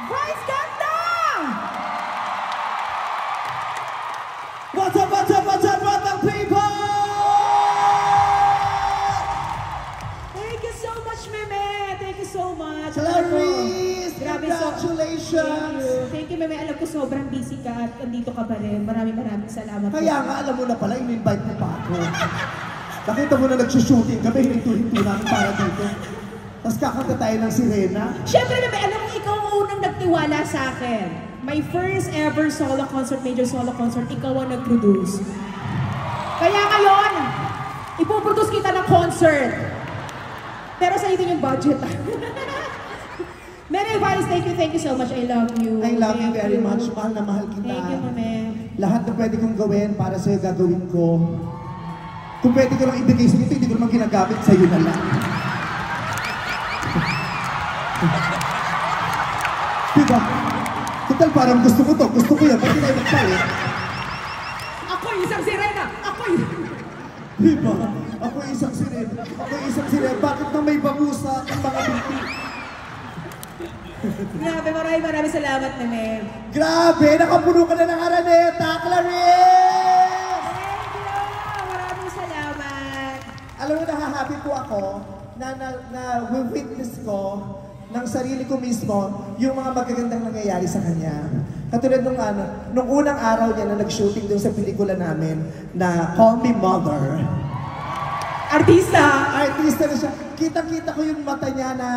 Vice Ganda! What's up, what's up, what's up, what's up, people? Thank you so much, Meme. Thank you so much. Clarice, Grabe, congratulations. Thank you, Meme. Alam ko sobrang busy ka at andito ka pa rin. Maraming salamat. Kaya nga, alam mo na pala, in-invite mo pa ako. Nakita mo na nagsushooting kami, hinto-hinto namin para dito. Tapos kakanta tayo ng sirena. Siyempre, Meme, alam mo, ikaw ang unang nagtiwala sa akin. My first ever solo concert, major solo concert, ikaw ang nag-produce. Kaya ngayon, ipoproduce kita ng concert. Pero sa din yung budget. Meme Vice, thank you so much. I love you. I love you very much. Mahal na mahal kita. Thank you, Meme. Lahat na pwede kong gawin para sa'yo gagawin ko. Kung pwede ko lang ibigay sa'yo ito, hindi ko naman ginagamit sa'yo na lang. Diba? Total, parang gusto ko to. Gusto ko yan. Ba't hindi tayo magpalit? Ako isang sirena! Ako isang... Diba? Ako isang sirena. Ako isang sirena. Bakit na may bangusa ang mga binti? Grabe, maraming salamat, Meme. Grabe! Nakapuno ka na ng Araneta, Clarice! Thank you! Maraming salamat. Alam mo, nahahappy po ako na witness ko ng sarili ko mismo yung mga magagandang nangyayari sa kanya. Katulad nung unang araw niya na nag-shooting doon sa pelikula namin na Call Me Mother. Artista! Artista na siya. Kita-kita ko yung mata niya na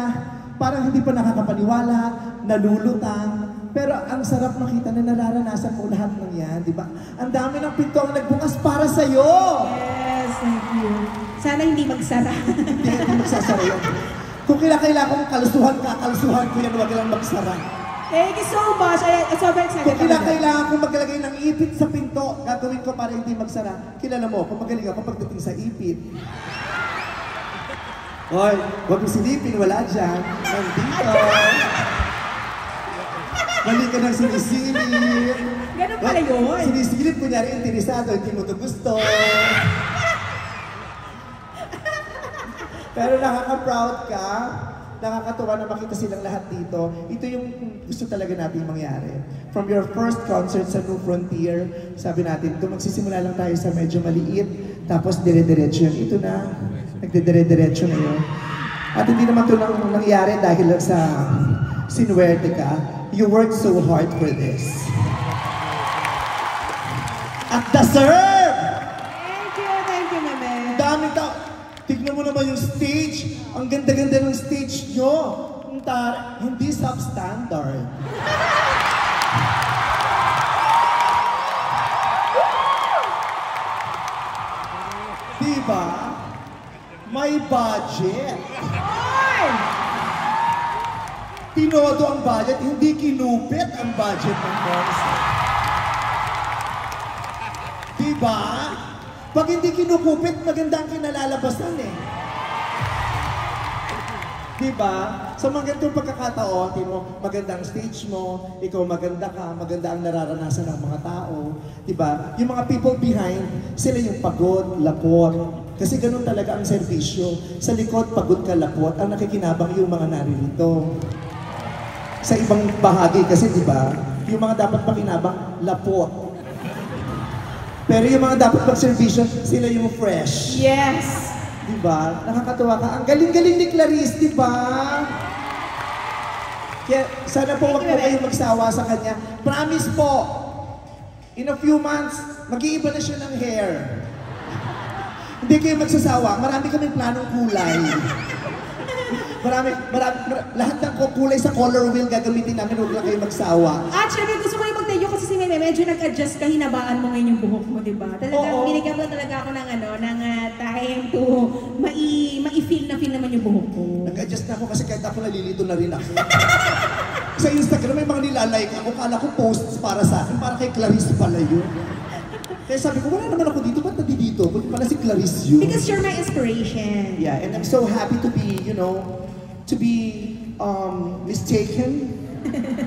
parang hindi pa nakakapaniwala, nalulutang. Pero ang sarap makita na nararanasan mo lahat ng yan, di ba? Ang dami ng pinto ang nagbukas para sa'yo! Yes, thank you. Sana hindi magsara. Hindi magsasara yan. Kung kailangan kong kalusuhan ko yan, wag lang magsara. Thank you so much. I'm sobrang excited. Kung kailangan kong maglagay ng ipit sa pinto, gagawin ko para hindi magsara. Kilala mo, kung magaling ako pagdating sa ipit. Hoy, huwag mo silipin, wala dyan. Nandito. Mali ka nang sinisilip. Ganun pala yun. Sinisilip, kunyari interesado, hindi mo ito gusto. Pero nakaka-proud ka, nakakatuwa na makita silang lahat dito. Ito yung gusto talaga natin mangyari. From your first concert sa New Frontier, sabi natin, kung magsisimula lang tayo sa medyo maliit, tapos dire-diretso yun. Ito na, nagdidire-diretso na yun. At hindi naman ito nangyari dahil lang sa sinuwerte ka. You worked so hard for this. At deserve! Thank you, Meme. Daming tao. Tignan mo naman yung stage. Ang ganda-ganda ng stage nyo. Hindi substandard. Diba? May budget. Tinodo ang budget, hindi kinupit ang budget ng concert. Diba? Pag hindi kinukupit, maganda ang kinalalabasan eh. Diba? Sa mga ganitong pagkakataon, maganda ang stage mo, ikaw maganda ka, maganda ang nararanasan ng mga tao. Diba? Yung mga people behind, sila yung pagod, lapot. Kasi ganun talaga ang serbisyo. Sa likod, pagod ka, lapot. Ang nakikinabang yung mga naririto. Sa ibang bahagi kasi, diba? Yung mga dapat makinabang, lapot. Pero yung mga dapat mag-servisyon, sila yung fresh. Yes! Diba? Nakakatuwa ka. Ang galing-galing ni Clarice, diba? Kaya sana po wag po kayong magsawa sa kanya. Promise po, in a few months, mag-iiba na siya ng hair. Hindi kayo magsasawa. Marami kaming planong kulay. Marami, lahat ng kulay sa color wheel gagamitin namin, huwag lang kayo magsawa. Actually, gusto ko yung mag-thank you kasi si Meme, medyo nag-adjust ka, hinabaan mo ngayon yung buhok mo, di ba? Talagang binigyan mo talaga ako ng time to mai-feel naman yung buhok ko. Nag-adjust na ako kasi kahit ako nalilito na rin ako. Sa Instagram may mga nilalike ako, kala ko posts para sa akin, para kay Clarice pala yun. Kaya sabi ko, wala naman ako dito, ba't nandito? Ba't pala si Clarice yun? Because you're my inspiration. Yeah, and I'm so happy to be, to be mistaken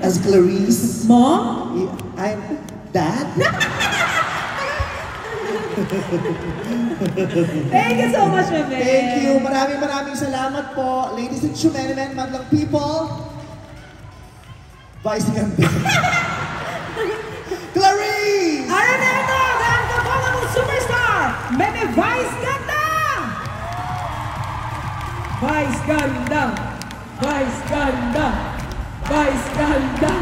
as Clarice. Mom? Yeah, I'm Dad. Thank you so much, Meme. Thank you. Maraming salamat po. Ladies and gentlemen, madlang people. Vice ganda. Clarice! Araneta, the unforgettable superstar, Meme Vice Ganda! Vice Ganda! Vice Ganda! Vice Ganda!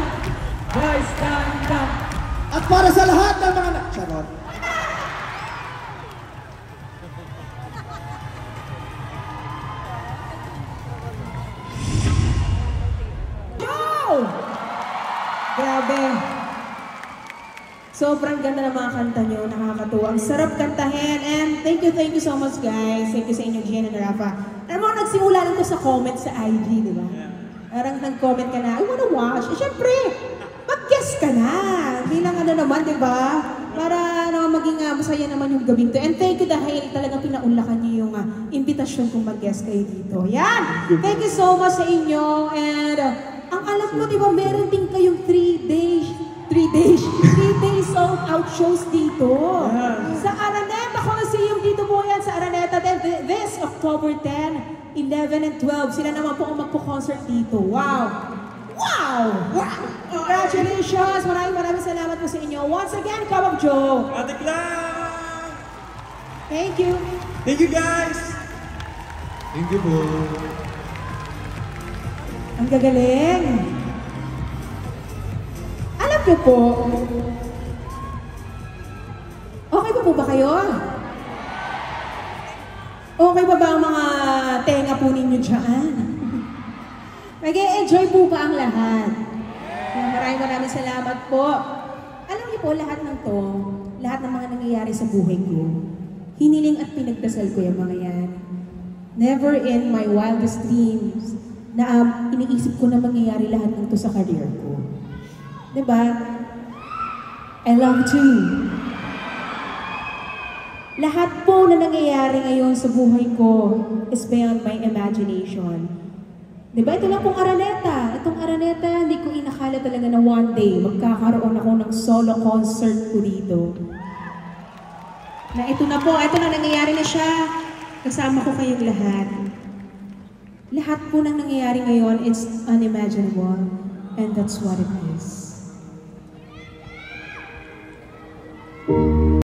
Vice Ganda! At para sa lahat ng mga Charot. Wow! Grabe. Sobrang ganda ng mga kanta nyo, nakakatuwa. Ang sarap kantahin. And thank you so much guys. Thank you sa inyo, Gian and Rafa. Alam mo, nagsimula lang to sa comment sa IG, di ba? Parang nag-comment ka na, I wanna watch. Eh, syempre, mag-guess ka na. Bilang ano naman, di ba? Para naman maging masaya naman yung gabing to. And thank you dahil talagang pinaunlakan niyo yung invitation kong mag-guest kayo dito. Yan! Thank you so much sa inyo. And ang alam ko, di ba, meron din kayong 3 days sold out shows dito. Sa Araneta Coliseum, dito po yan sa Araneta. Then this October 10, 11, and 12, sila naman po ang magpo-concert dito. Wow! Wow! Congratulations! Maraming salamat po sa inyo. Once again, Cup of Joe. Ate Clang! Thank you. Thank you guys! Thank you po. Ang gagaling. Alam niyo po, okay pa po ba kayo? Okay pa ba ang mga tenga po ninyo dyan? Nag-e-enjoy po ba ang lahat? Maraming salamat po. Alam niyo po, lahat ng to, lahat ng mga nangyayari sa buhay ko, hiniling at pinagdasal ko yung mga yan. Never in my wildest dreams na iniisip ko na mangyayari lahat ng to sa career ko. Diba? I love you. Lahat po na nangyayari ngayon sa buhay ko is beyond my imagination. Diba? Ito lang pong Araneta. Itong Araneta, hindi ko inakala talaga na one day magkakaroon ako ng solo concert ko dito. Na ito na po, ito na nangyayari na siya. Kasama ko kayong lahat. Lahat po ng nangyayari ngayon, it's unimaginable. And that's what it is.